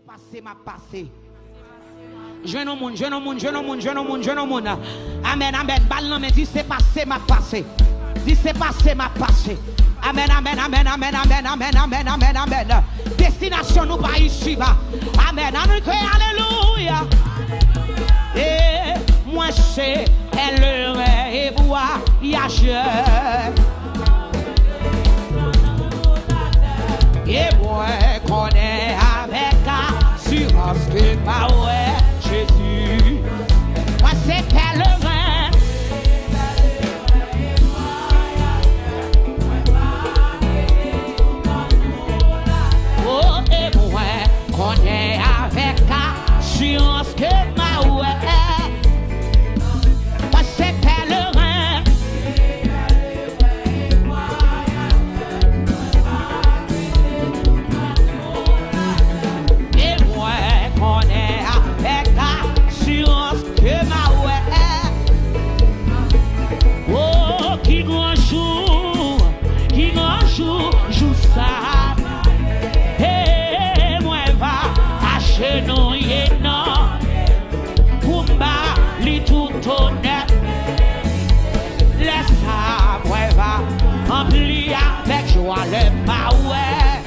passé, m'a passé. Jeune au monde, jeune au monde, jeune au monde, jeune au monde, jeune au monde. Amen, amen. Balle mais dit c'est passé, m'a passé. Dit c'est passé, m'a passé. Amen, amen, amen, amen, amen, amen, amen, amen, amen. Destination nous pas ici, va. Amen, amen, alléluia. Et moi c'est elle et bois, yacheur. Et moi connais avec assurance que ma ouais Jésus. Moi c'est pèlerin. Oh et moi connais avec assurance que ma ouais. Moi c'est pèlerin. Joue ça, et moi va agenouiller non, pour m'bali tout honnête, laisse ça, moi va remplir avec joie le maouet.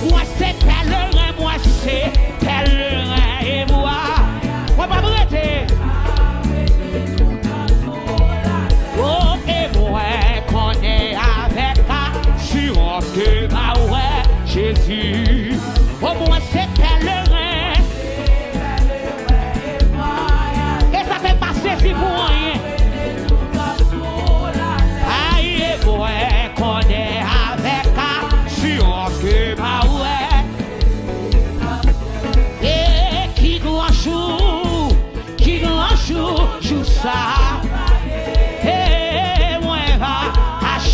Moi c'est pèlerin, moi c'est pèlerin, et moi pas prêter. Oh, et moi connais avec assurance que ma ouais Jésus. Oh, moi c'est pèlerin. Et ça fait passer si pour rien. Aïe, et moi connais avec assurance que ma ouais. Et qui grand jour, joue ça.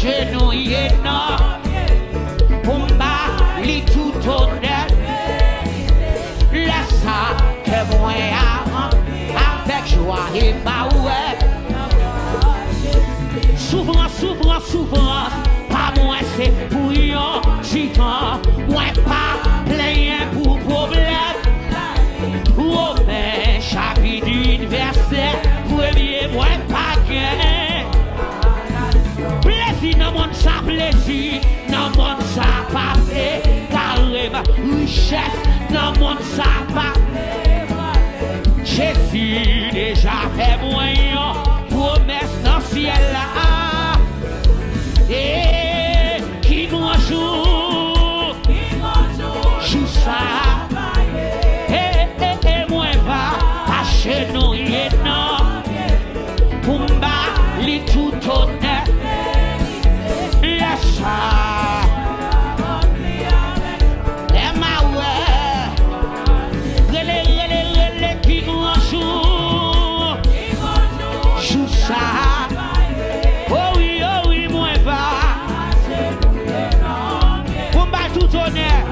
Agenouiller non, pour m'bali tout honnête, laisse ça que moi avec joie et ma ouais. Souffrance, souffrance, souffrance, pas moi c'est pour yon titan, moi pas plein pour problème. Romains chapitre verset premier, moi pas gain. Dans mon sa plaisir, dans mon sa pas carrément richesse, dans mon sa pas. Jésus déjà fait moyen, promesse dans le ciel là. Et qui grand jour, joue ça. Et moi va agenouiller non, pour m'bali tout honnête. Et ma ouais, relé, qui grand jour, joue ça. Oh oui, moi va, pour m'ba tout honneur,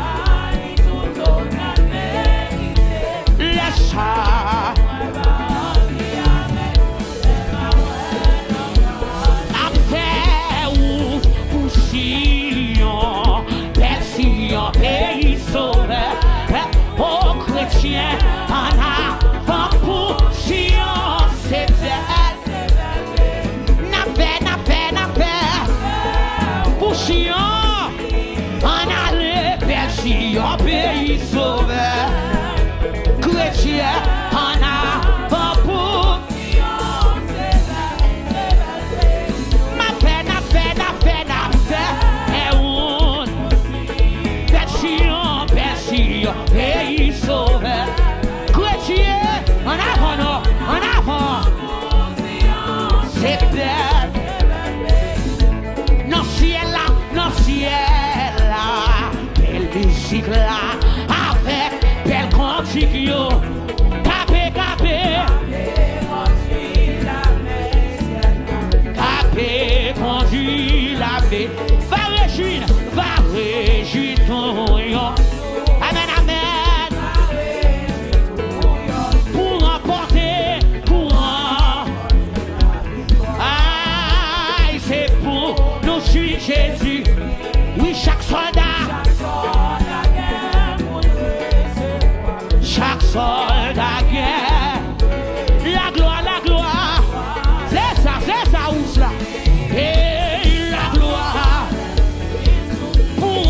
laisse ça. Pays sauveur, oh chrétien, en avant pour Sion, c'est belle. N'a fait, pour Sion, en aller vers Sion, pays sauveur, chrétien, en avant pour Sion, c'est belle. N'a fait, pays sauveur, chrétien, en avant, c'est belle. Non ciel là, belle musique là, avec belle cantique yo, capé, conduit la paix, va régir ton yon. Amen, amen. Pour emporter, aïe, c'est pour nous suivre Jésus. Oui, chaque soldat soldat guerre. La gloire, c'est ça, où cela? Et la gloire, pour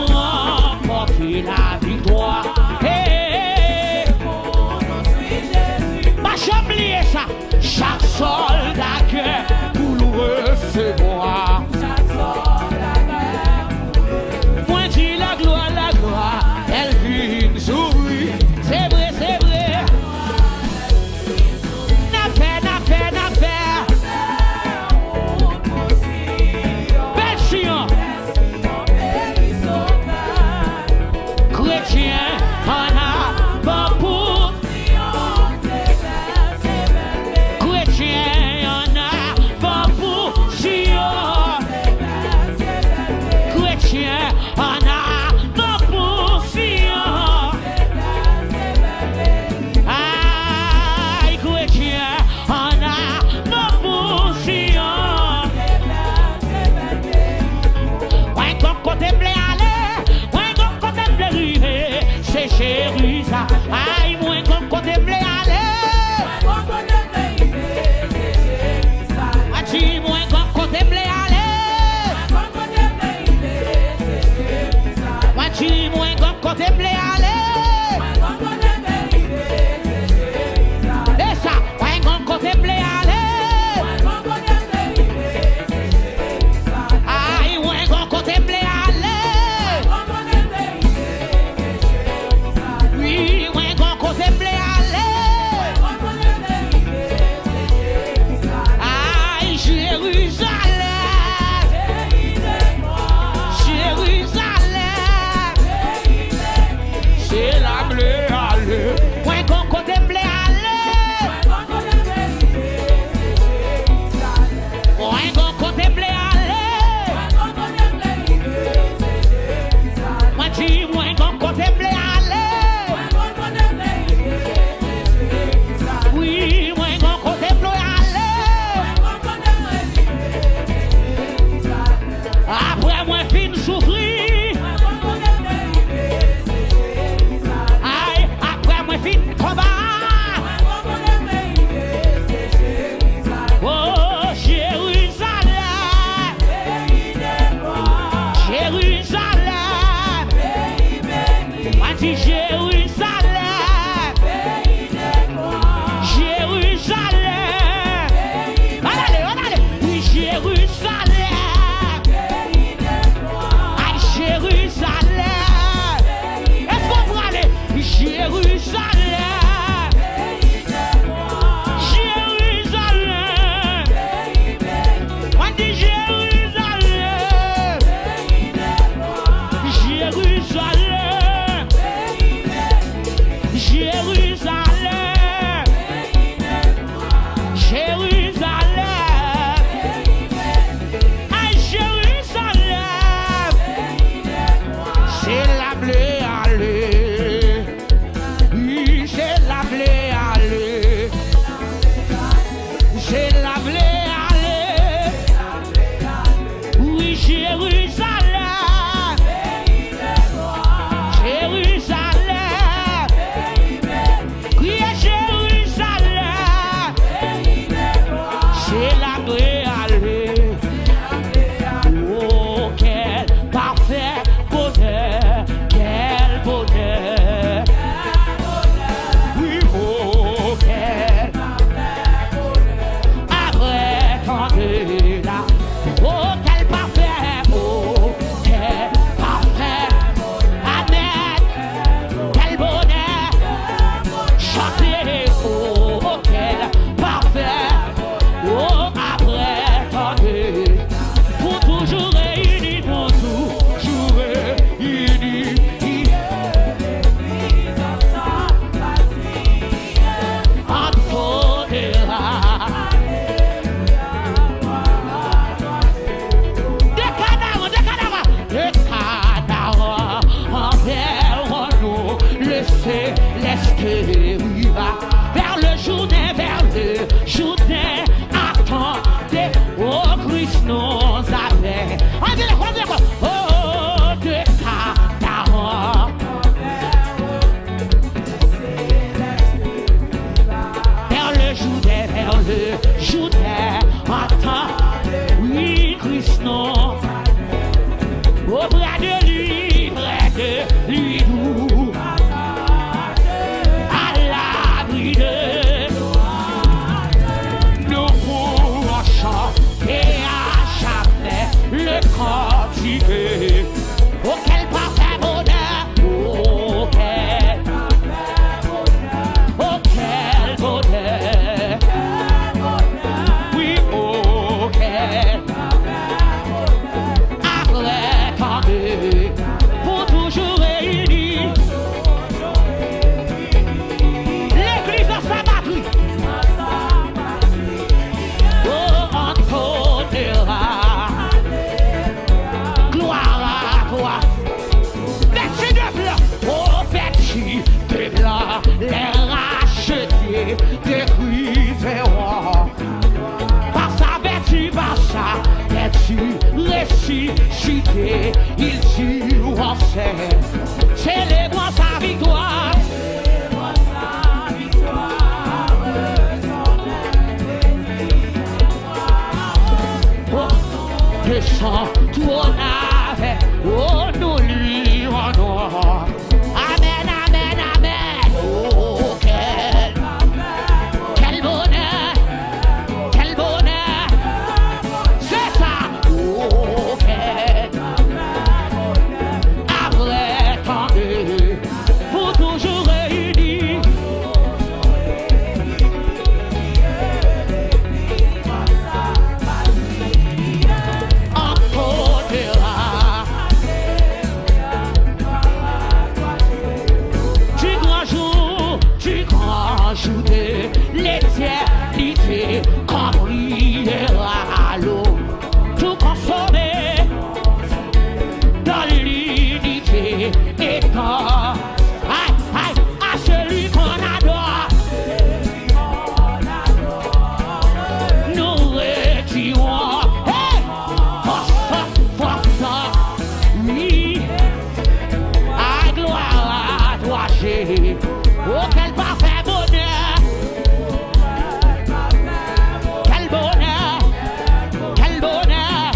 remporter la victoire. Et pas j'oublie ça, chaque soldat guerre pour le recevoir. Moi dis la gloire, elle vient s'ouvrir. C'est vrai. Aïe, moi, comme côté blé, allez. Aïe, moi, comme côté blé, allez. Aïe, moi, comme côté blé, allez. Et ça, ouais, comme côté blé, allez. Aïe, ouais, comme côté blé, allez. lui doux, à l'abri de nos bons chants et à jamais le cantiquer. Oh, quel parfait bonheur! Oh, quel parfait bonheur! Oh, quel bonheur! Oui, oh, quel parfait bonheur! Après tant de pour toujours réunis, l'église dans sa batterie. Oh, on t'honnera. Gloire à toi. Petit de blanc, oh petit de blanc, les rachetés des criserons. Par sa vertu, par sa vertu, ressuscité, il tue en scène. Célébrons sa victoire. Célébrons sa victoire. Oh, descends, toi avec, oh, nous lui rendons. Amen, amen, amen. Oh, quel bonheur, quel bonheur. C'est ça. Oh, quel après tant de pour toujours réunis. Encore du grand jour de l'éternité, quand brillera l'eau, tout consommé dans l'unité étant à celui qu'on adore, nous retirons, force, oui, à gloire à toi, Jésus. Oh, quel parfait bonheur! Quel bonheur! Quel bonheur!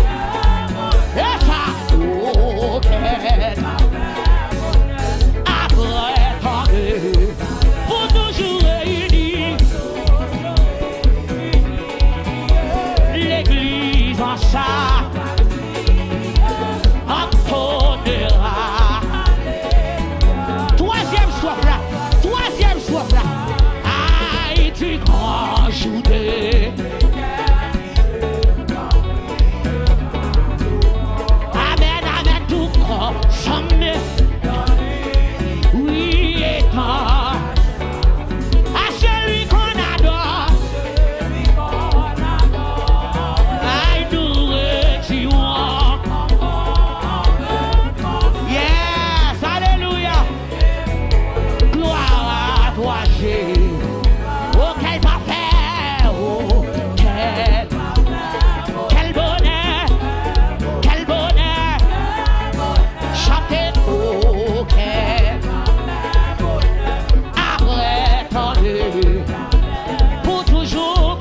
Et ça! Oh, quel après tant de pour toujours réunis, l'église en ça entonnera. Troisième soif là! Troisième soif là, aïe du grand jour de amen, amen, tout consommé, oui, étant à celui qu'on adore, aïe, nous retirons. Yes, alléluia. Gloire à toi, Jésus. Oh, quel parfait, oh, quel bonheur, quel bonheur. Chantez, oh, quel après tant de pour toujours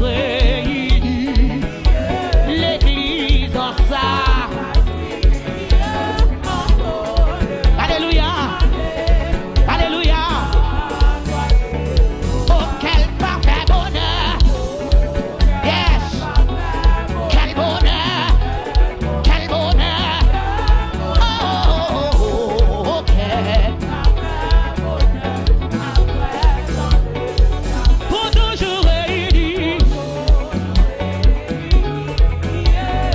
réunis, l'église en ça. Alléluia. Alléluia. Oh, quel parfait bonheur. Yes. Quel bonheur. Quel bonheur. Oh, quel pour toujours réunis,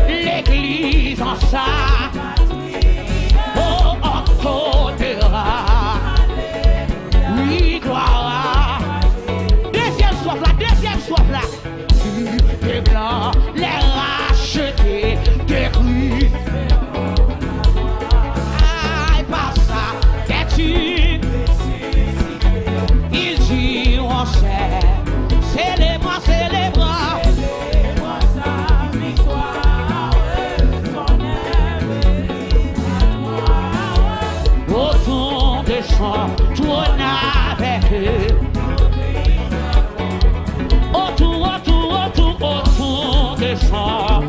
l'église en ça. Oh, on t'honnera. Oui, gloire. Deuxième soif là. Des blancs, les rachetés, des rues. Aïe, par ça, vertu. Ils diront célébrons, célébrons. Sa victoire, son autour des champs, tourne avec eux. Autour des champs,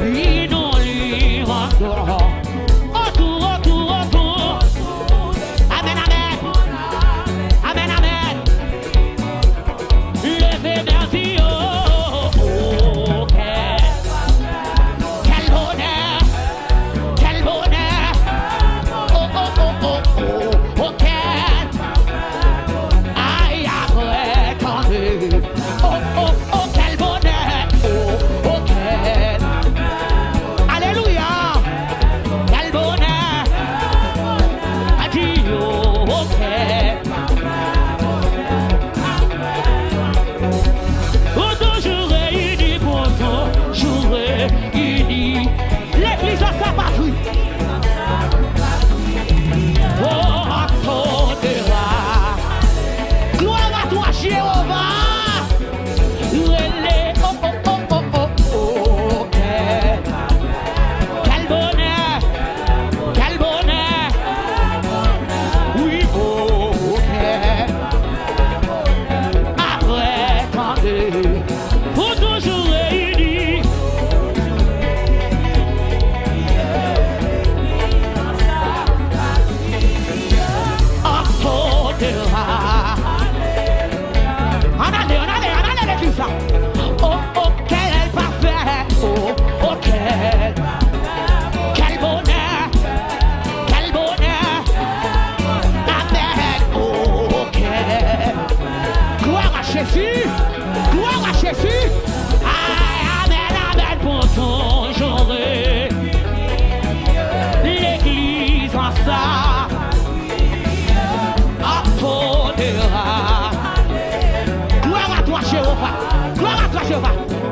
ils nous lui rendront.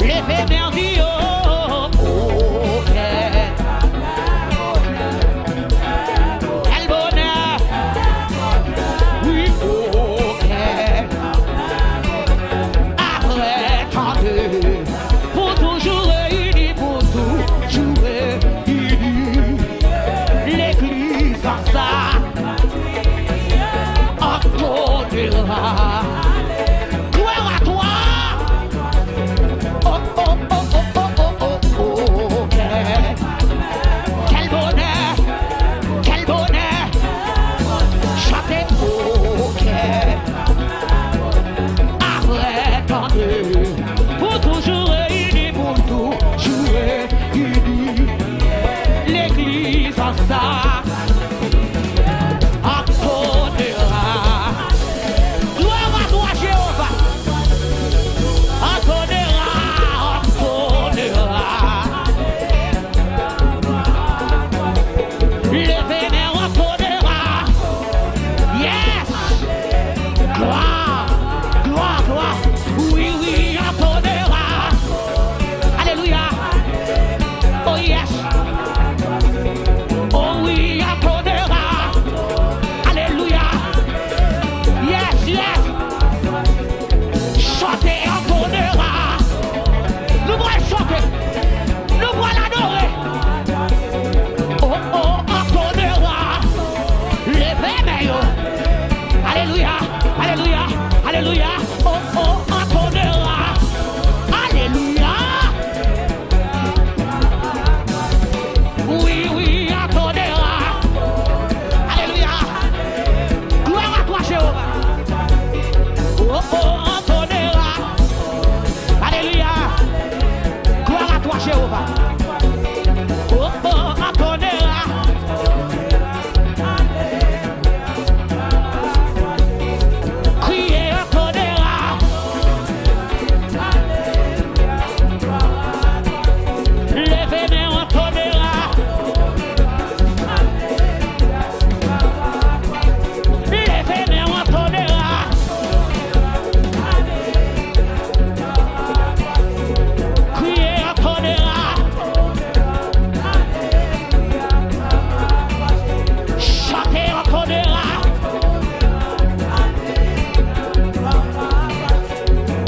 Levez merdi, oh, oh, quel bonheur. Oui, oh, après tant de, pour toujours réunis, pour toujours réunis, l'église en ça, en t'honnera. Gloire à toi. Oh, oh, oh, oh, oh, oh, oh, oh, quel bonheur, quel bonheur. Chantez, oh, après tant de, pour toujours réunis, pour toujours réunis, l'église en ça, en t'honnera. Gloire à toi, Jéhovah. En t'honnera, en t'honnera. Levez les mains, en t'honnera. Yes. Gloire, gloire, gloire. Oui, oui, en t'honnera. Alléluia. Oh yes. Oh oui, en t'honnera. Alléluia. Yes, yes. Chantez, en t'honnera. Nous voulons chanter. Nous voulons l'adorer. Oh, oh, en t'honnera. Levez les mains. Alléluia, alléluia, alléluia. Oh, oh, en t'honnera. Alléluia. Oui, oui, en t'honnera. Alléluia. Gloire à toi, Jéhovah. Oh, oh, en t'honnera. Alléluia. Gloire à toi, Jéhovah. Oh, oh, en t'honnera. Criez, en t'honnera. Levez les mains, en t'honnera. Levez les mains, en t'honnera. Criez, en t'honnera. Chantez, en t'honnera.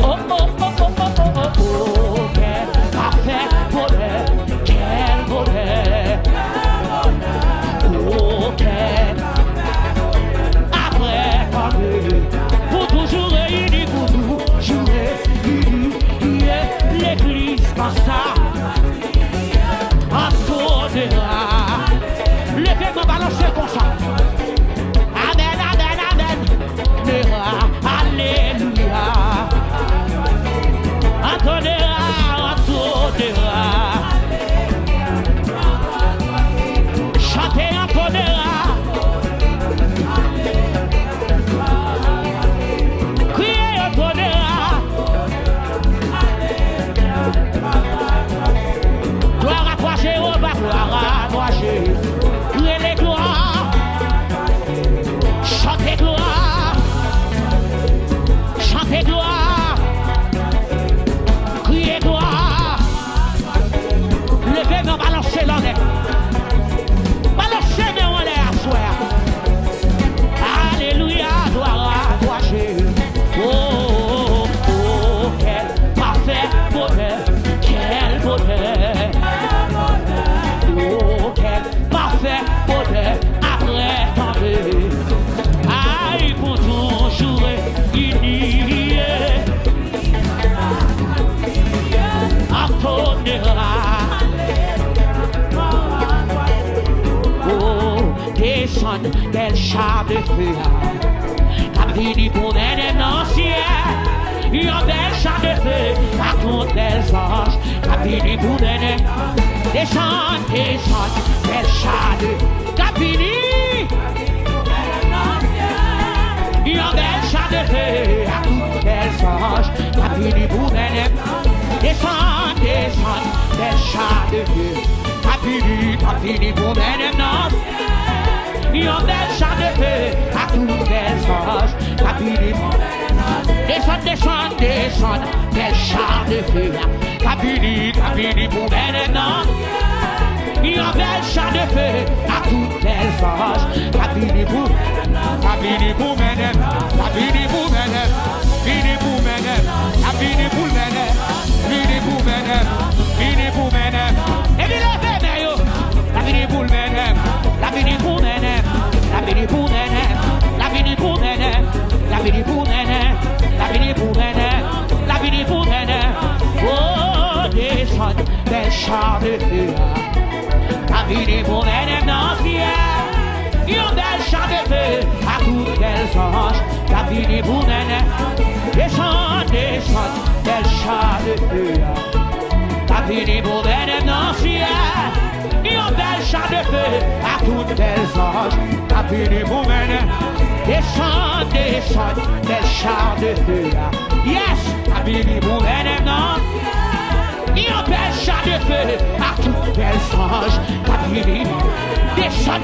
Oh, oh, oh, oh, oh, oh, oh, oh, quel parfait bonheur, quel bonheur. Oh, quel après tant de, pour toujours réunis, pour toujours réunis, l'église comme ça, en t'honnera. Levez-moi, balancez comme ça. Amen, amen, amen. Alléluia. En t'honnera, en t'honnera. Chantez, en t'honnera. Criez, en t'honnera. Gloire à toi, Jéhovah, gloire à toi, Jéhovah. Criez les gloires. Chantez gloire. Chantez gloire. Criez gloire. Levez-moi, balancez l'en l'air. Balancez-moi en l'air, soir. Alléluia, gloire à toi, Jésus. Oh, oh, oh, quel parfait bonheur, quel bonheur. Oh, quel parfait bonheur, après tant de. Aïe, pour toujours unis. En t'honnera. Oh, descend del char de feu. Capini pour un ancien. Yon del char de feu. À contre des anges. Capini pour un. Descend, descend del char de feu. Capini. Yon del char de feu. À contre des anges. Capini pour un. Descend, descend del char de feu. Capini pour un. Yon del char de feu. À toutes les anges. Capini pour un. descend, des chars de feu. Cabini pour maintenant. Il y a des chars de feu à toutes les anges. Cabini pour maintenant. Cabini pour maintenant. Cabini pour maintenant. Cabini pour maintenant. Cabini pour maintenant. Cabini pour maintenant. Cabini pour maintenant. Et bien le bébé yo. Cabini pour maintenant. Cabini pour maintenant. Cabini pour maintenant. Cabini pour maintenant. Cabini pour maintenant. Cabini pour maintenant. Cabini pour maintenant. Oh, descend des chars de feu. Cabini pour maintenant. Il y a des chars de feu à toutes les anges. Cabini pour maintenant. Descend des chars de feu. Cabini pour maintenant. Il y a des chars de feu à toutes les anges. Cabini pour maintenant. Descend des chars de feu. Yes, Cabini pour maintenant. Il y a des chars de feu à toutes les anges. Cabini. Descend